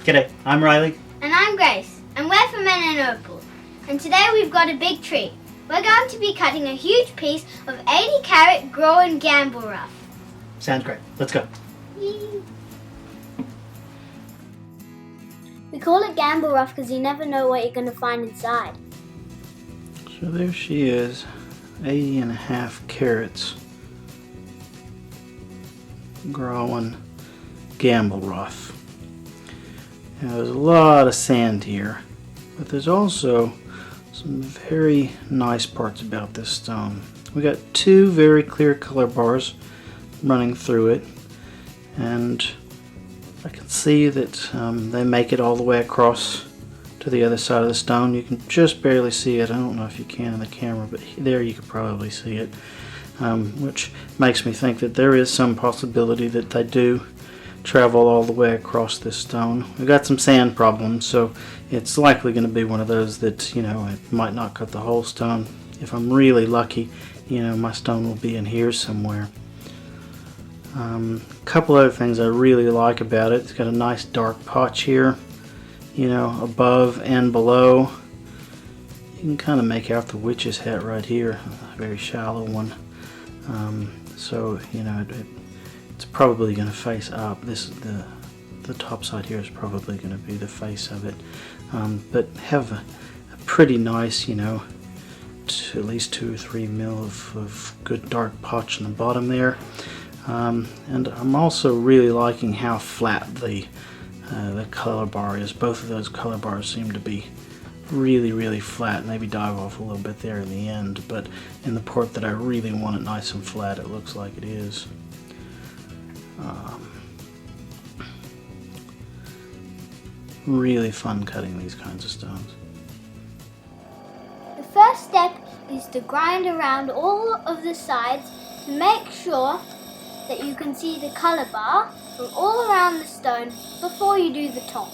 G'day, I'm Riley. And I'm Grace, and we're from Men and Opal. And today we've got a big treat. We're going to be cutting a huge piece of 80 carat grown gamble rough. Sounds great. Let's go. Yee. We call it gamble rough because you never know what you're going to find inside. So there she is, 80.5 carats growing gamble rough. Now, there's a lot of sand here, but there's also some very nice parts about this stone. We got two very clear color bars running through it, and I can see that they make it all the way across to the other side of the stone. You can just barely see it. I don't know if you can in the camera, but there you could probably see it, which makes me think that there is some possibility that they do travel all the way across this stone. We've got some sand problems, so it's likely going to be one of those that, you know, it might not cut the whole stone. If I'm really lucky, you know, my stone will be in here somewhere. A couple other things I really like about it. It's got a nice dark potch here, you know, above and below. You can kind of make out the witch's hat right here, a very shallow one. So, you know, it's probably going to face up. The top side here is probably going to be the face of it. But have a pretty nice, you know, at least 2 or 3 mil of good dark potch in the bottom there. And I'm also really liking how flat the color bar is. Both of those color bars seem to be really flat. Maybe dive off a little bit there in the end, but in the part that I really want it nice and flat, it looks like it is. Really fun cutting these kinds of stones. The first step is to grind around all of the sides to make sure that you can see the color bar from all around the stone before you do the top.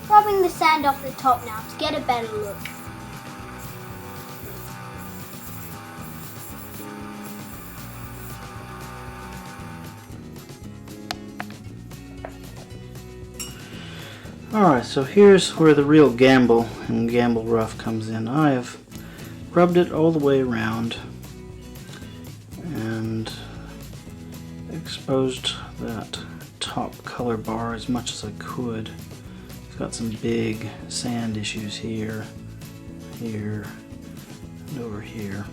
Rubbing the sand off the top now to get a better look. Alright, so here's where the real gamble and gamble rough comes in. I have rubbed it all the way around and exposed that top color bar as much as I could. It's got some big sand issues here, here, and over here.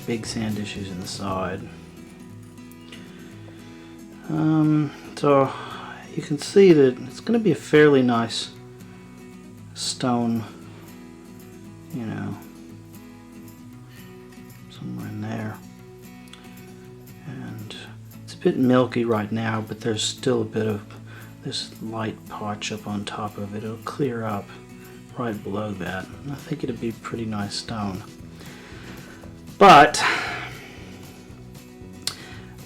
Big sand issues in the side. So you can see that it's going to be a fairly nice stone, you know, somewhere in there. And it's a bit milky right now, but there's still a bit of this light potch up on top of it. It'll clear up right below that. And I think it'd be a pretty nice stone. But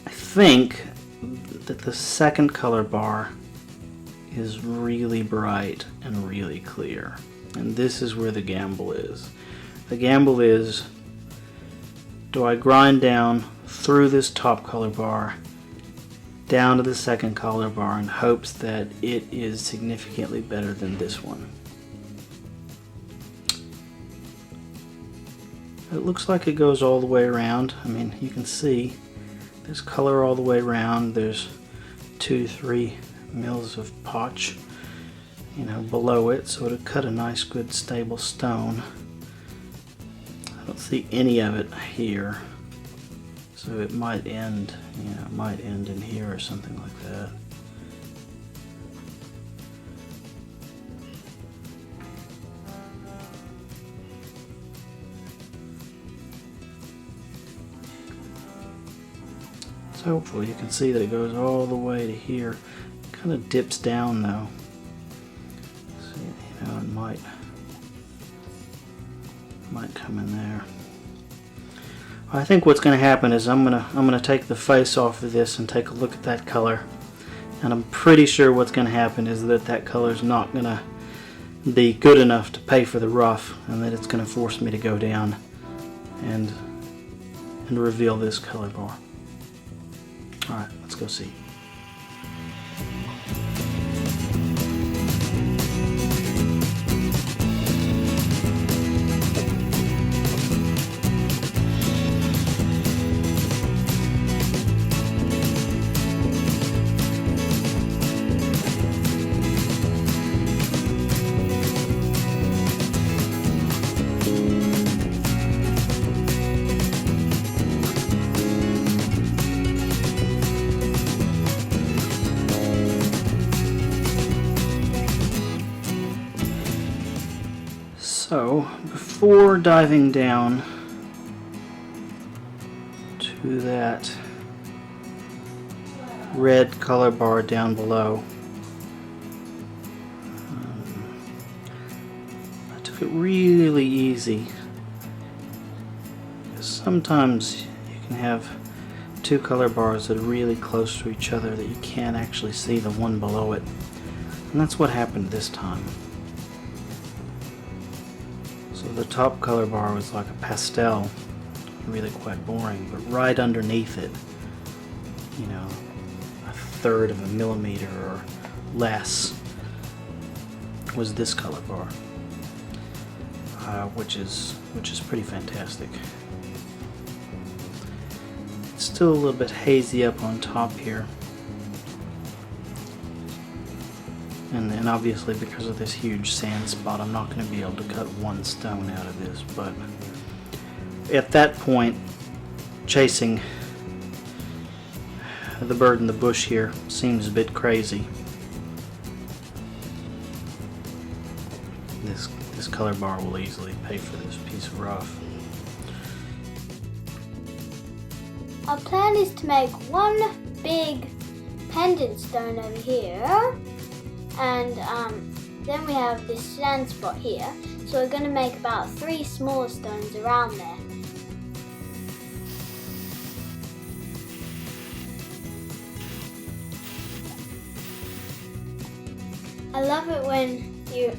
I think that the second color bar is really bright and really clear. And this is where the gamble is. The gamble is, do I grind down through this top color bar down to the second color bar in hopes that it is significantly better than this one? It looks like it goes all the way around. I mean, you can see there's color all the way around. There's 2-3 mils of potch, you know, below it, so it'll cut a nice good stable stone. I don't see any of it here, so it might end, you know, it might end in here or something like that. So hopefully you can see that it goes all the way to here. It kind of dips down though. See, you know, it might Might come in there. I think what's going to happen is I'm gonna take the face off of this and take a look at that color, and I'm pretty sure what's going to happen is that color is not going to be good enough to pay for the rough, and that it's going to force me to go down and reveal this color bar. All right, let's go see. So, before diving down to that red color bar down below, I took it really easy, because sometimes you can have two color bars that are really close to each other that you can't actually see the one below it, and that's what happened this time. So the top color bar was like a pastel, really quite boring, but right underneath it, you know, a third of a millimeter or less, was this color bar, which is pretty fantastic. It's still a little bit hazy up on top here. And obviously because of this huge sand spot, I'm not going to be able to cut one stone out of this, but at that point, chasing the bird in the bush here seems a bit crazy. This color bar will easily pay for this piece of rough. Our plan is to make one big pendant stone over here. And then we have this sand spot here, so we're going to make about 3 smaller stones around there. I love it when you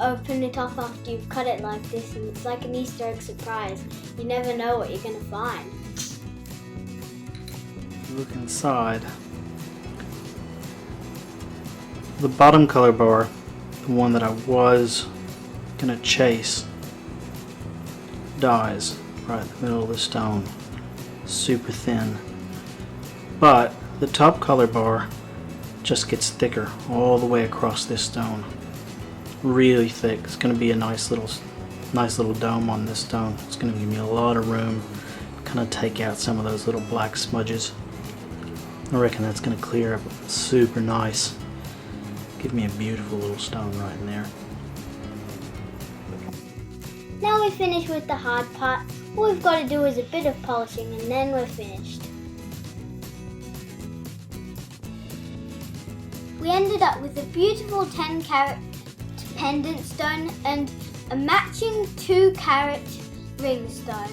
open it up after you've cut it like this, and it's like an Easter egg surprise. You never know what you're going to find. Look inside. The bottom color bar, the one that I was gonna chase, dies right in the middle of the stone, super thin. But the top color bar just gets thicker all the way across this stone, really thick. It's gonna be a nice little dome on this stone. It's gonna give me a lot of room to kind of take out some of those little black smudges. I reckon that's gonna clear up super nice. Give me a beautiful little stone right in there. Now we're finished with the hard part. All we've got to do is a bit of polishing and then we're finished. We ended up with a beautiful 10-carat pendant stone and a matching 2-carat ring stone.